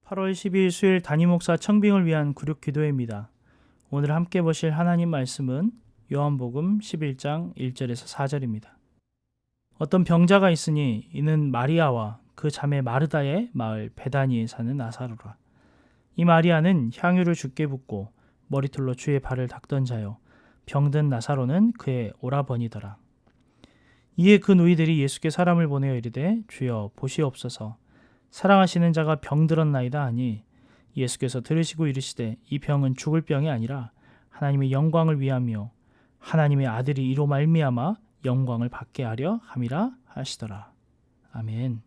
8월 12일 수요일 담임목사 청빙을 위한 구륙 기도회입니다. 오늘 함께 보실 하나님 말씀은 요한복음 11장 1절에서 4절입니다. 어떤 병자가 있으니 이는 마리아와 그 자매 마르다의 마을 베다니에 사는 나사로라. 이 마리아는 향유를 주께 붓고 머리털로 주의 발을 닦던 자요, 병든 나사로는 그의 오라버니더라. 이에 그 누이들이 예수께 사람을 보내어 이르되 주여 보시옵소서, 사랑하시는 자가 병들었나이다 하니 예수께서 들으시고 이르시되 이 병은 죽을 병이 아니라 하나님의 영광을 위하며 하나님의 아들이 이로 말미암아 영광을 받게 하려 함이라 하시더라. 아멘.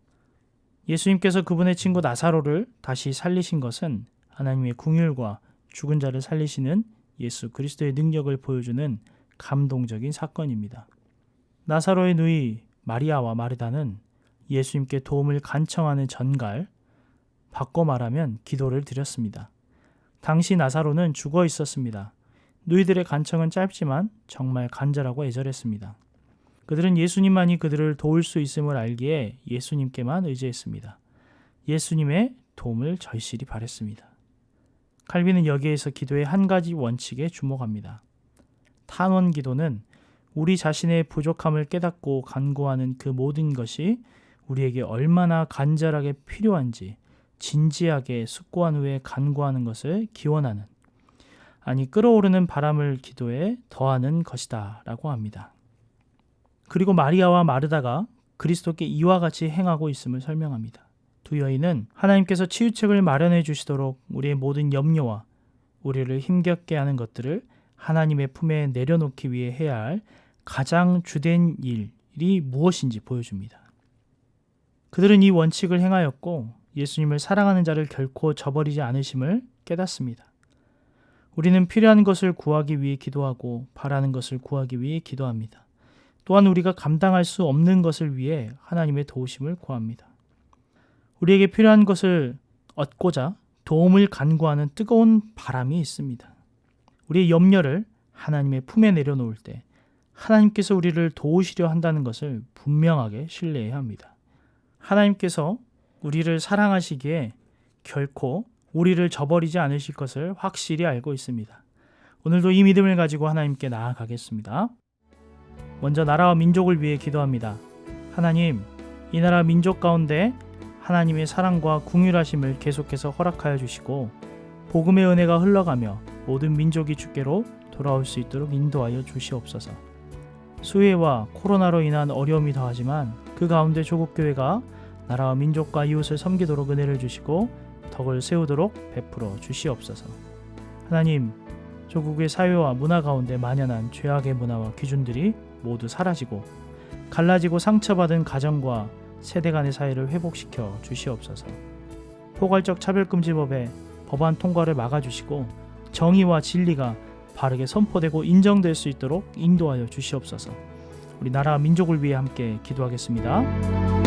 예수님께서 그분의 친구 나사로를 다시 살리신 것은 하나님의 긍휼과 죽은 자를 살리시는 예수 그리스도의 능력을 보여주는 감동적인 사건입니다. 나사로의 누이 마리아와 마르다는 예수님께 도움을 간청하는 전갈, 바꿔 말하면 기도를 드렸습니다. 당시 나사로는 죽어 있었습니다. 누이들의 간청은 짧지만 정말 간절하고 애절했습니다. 그들은 예수님만이 그들을 도울 수 있음을 알기에 예수님께만 의지했습니다. 예수님의 도움을 절실히 바랬습니다. 칼빈은 여기에서 기도의 한 가지 원칙에 주목합니다. 탄원 기도는 우리 자신의 부족함을 깨닫고 간구하는 그 모든 것이 우리에게 얼마나 간절하게 필요한지 진지하게 숙고한 후에 간구하는 것을 기원하는, 아니 끓어오르는 바람을 기도에 더하는 것이다 라고 합니다. 그리고 마리아와 마르다가 그리스도께 이와 같이 행하고 있음을 설명합니다. 두 여인은 하나님께서 치유책을 마련해 주시도록 우리의 모든 염려와 우리를 힘겹게 하는 것들을 하나님의 품에 내려놓기 위해 해야 할 가장 주된 일이 무엇인지 보여줍니다. 그들은 이 원칙을 행하였고 예수님을 사랑하는 자를 결코 저버리지 않으심을 깨닫습니다. 우리는 필요한 것을 구하기 위해 기도하고 바라는 것을 구하기 위해 기도합니다. 또한 우리가 감당할 수 없는 것을 위해 하나님의 도우심을 구합니다. 우리에게 필요한 것을 얻고자 도움을 간구하는 뜨거운 바람이 있습니다. 우리의 염려를 하나님의 품에 내려놓을 때 하나님께서 우리를 도우시려 한다는 것을 분명하게 신뢰해야 합니다. 하나님께서 우리를 사랑하시기에 결코 우리를 저버리지 않으실 것을 확실히 알고 있습니다. 오늘도 이 믿음을 가지고 하나님께 나아가겠습니다. 먼저 나라와 민족을 위해 기도합니다. 하나님, 이 나라 민족 가운데 하나님의 사랑과 긍휼하심을 계속해서 허락하여 주시고 복음의 은혜가 흘러가며 모든 민족이 주께로 돌아올 수 있도록 인도하여 주시옵소서. 수해와 코로나로 인한 어려움이 더하지만 그 가운데 조국교회가 나라와 민족과 이웃을 섬기도록 은혜를 주시고 덕을 세우도록 베풀어 주시옵소서. 하나님, 조국의 사회와 문화 가운데 만연한 죄악의 문화와 기준들이 모두 사라지고 갈라지고 상처받은 가정과 세대 간의 사이를 회복시켜 주시옵소서. 포괄적 차별금지법의 법안 통과를 막아주시고 정의와 진리가 바르게 선포되고 인정될 수 있도록 인도하여 주시옵소서. 우리 나라와 민족을 위해 함께 기도하겠습니다.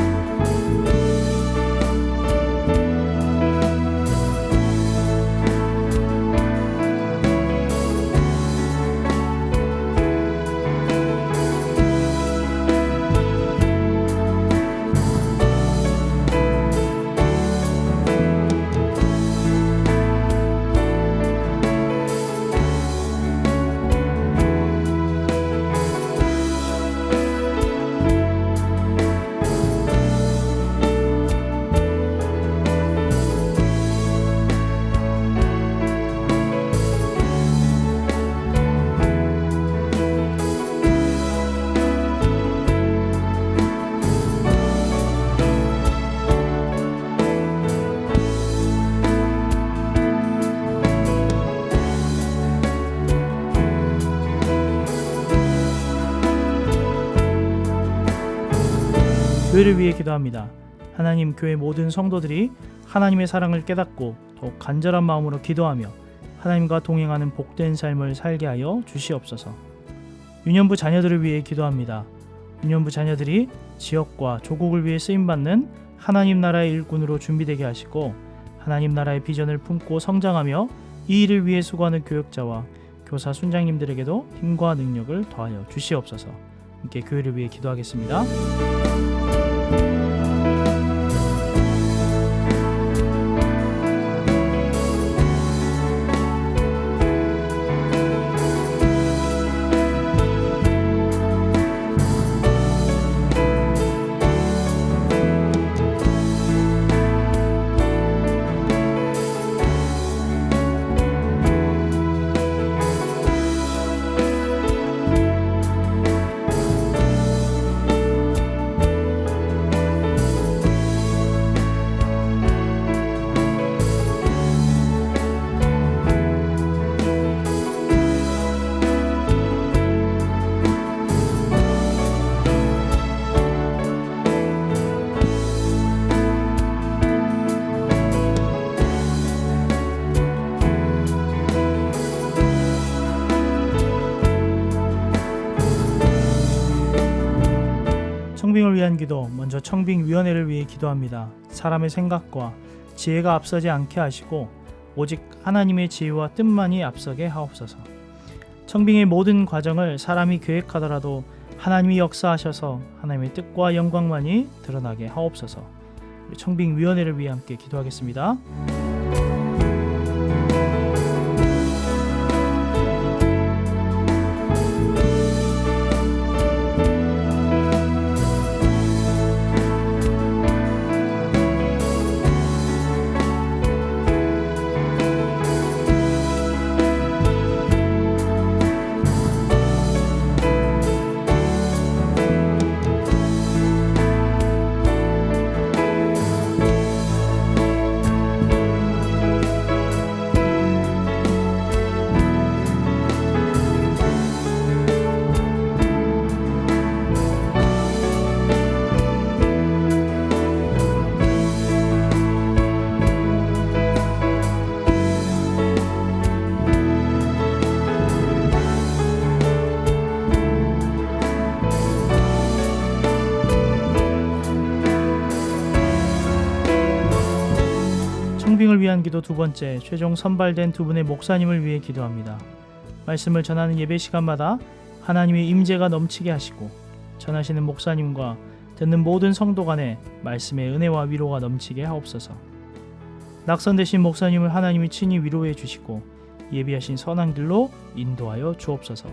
교회를 위해 기도합니다. 하나님, 교회 모든 성도들이 하나님의 사랑을 깨닫고 더욱 간절한 마음으로 기도하며 하나님과 동행하는 복된 삶을 살게 하여 주시옵소서. 유년부 자녀들을 위해 기도합니다. 유년부 자녀들이 지역과 조국을 위해 쓰임받는 하나님 나라의 일꾼으로 준비되게 하시고 하나님 나라의 비전을 품고 성장하며 이 일을 위해 수고하는 교역자와 교사 순장님들에게도 힘과 능력을 더하여 주시옵소서. 함께 교회를 위해 기도하겠습니다. 청빙을 위한 기도, 먼저 청빙위원회를 위해 기도합니다. 사람의 생각과 지혜가 앞서지 않게 하시고 오직 하나님의 지혜와 뜻만이 앞서게 하옵소서. 청빙의 모든 과정을 사람이 계획하더라도 하나님이 역사하셔서 하나님의 뜻과 영광만이 드러나게 하옵소서. 우리 청빙위원회를 위해 함께 기도하겠습니다. 청빙을 위한 기도 두 번째, 최종 선발된 두 분의 목사님을 위해 기도합니다. 말씀을 전하는 예배 시간마다 하나님의 임재가 넘치게 하시고 전하시는 목사님과 듣는 모든 성도 간에 말씀의 은혜와 위로가 넘치게 하옵소서. 낙선되신 목사님을 하나님이 친히 위로해 주시고 예비하신 선한 길로 인도하여 주옵소서.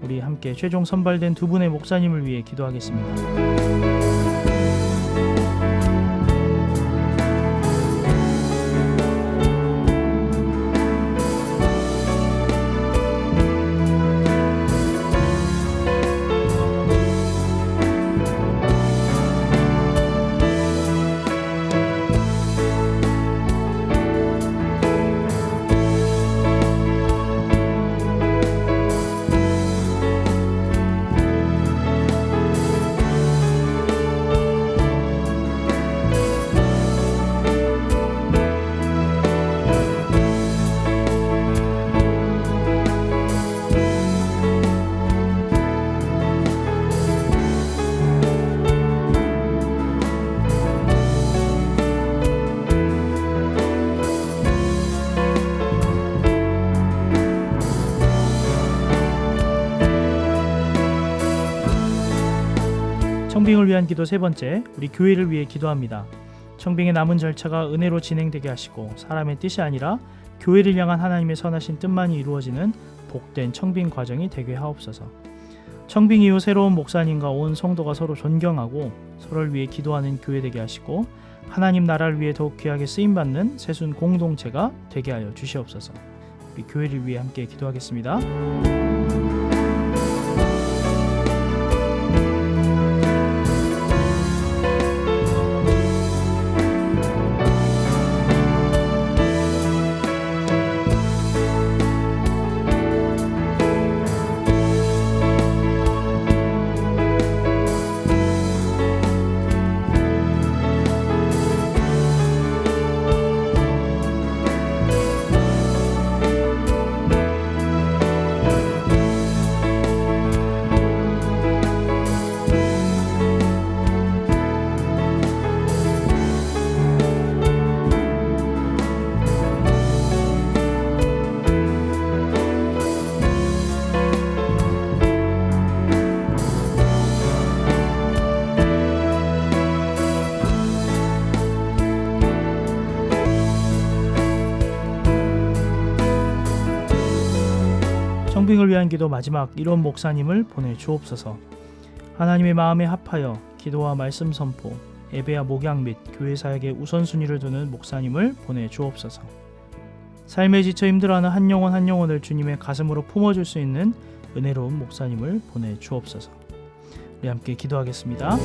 우리 함께 최종 선발된 두 분의 목사님을 위해 기도하겠습니다. 청빙을 위한 기도 세 번째, 우리 교회를 위해 기도합니다. 청빙의 남은 절차가 은혜로 진행되게 하시고 사람의 뜻이 아니라 교회를 향한 하나님의 선하신 뜻만이 이루어지는 복된 청빙 과정이 되게 하옵소서. 청빙 이후 새로운 목사님과 온 성도가 서로 존경하고 서로를 위해 기도하는 교회 되게 하시고 하나님 나라를 위해 더욱 귀하게 쓰임받는 새순 공동체가 되게 하여 주시옵소서. 우리 교회를 위해 함께 기도하겠습니다. 청빙을 위한 기도 마지막 이런 목사님을 보내주옵소서. 하나님의 마음에 합하여 기도와 말씀 선포, 예배와 목양 및 교회 사역에 우선순위를 두는 목사님을 보내주옵소서. 삶에 지쳐 힘들어하는 한 영혼 한 영혼을 주님의 가슴으로 품어줄 수 있는 은혜로운 목사님을 보내주옵소서. 우리 함께 기도하겠습니다.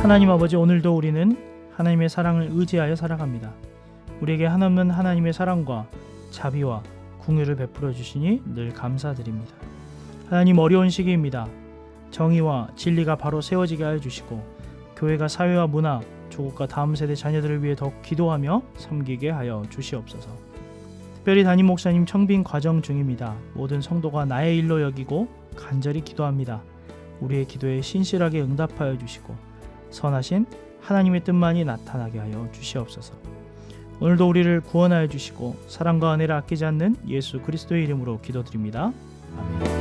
하나님 아버지, 오늘도 우리는 하나님의 사랑을 의지하여 살아갑니다. 우리에게 한없는 하나님의 사랑과 자비와 긍휼을 베풀어 주시니 늘 감사드립니다. 하나님, 어려운 시기입니다. 정의와 진리가 바로 세워지게 하여 주시고 교회가 사회와 문화, 조국과 다음 세대 자녀들을 위해 더욱 기도하며 섬기게 하여 주시옵소서. 특별히 담임 목사님 청빙 과정 중입니다. 모든 성도가 나의 일로 여기고 간절히 기도합니다. 우리의 기도에 신실하게 응답하여 주시고 선하신 하나님의 뜻만이 나타나게 하여 주시옵소서. 오늘도 우리를 구원하여 주시고 사랑과 은혜를 아끼지 않는 예수 그리스도의 이름으로 기도드립니다. 아멘.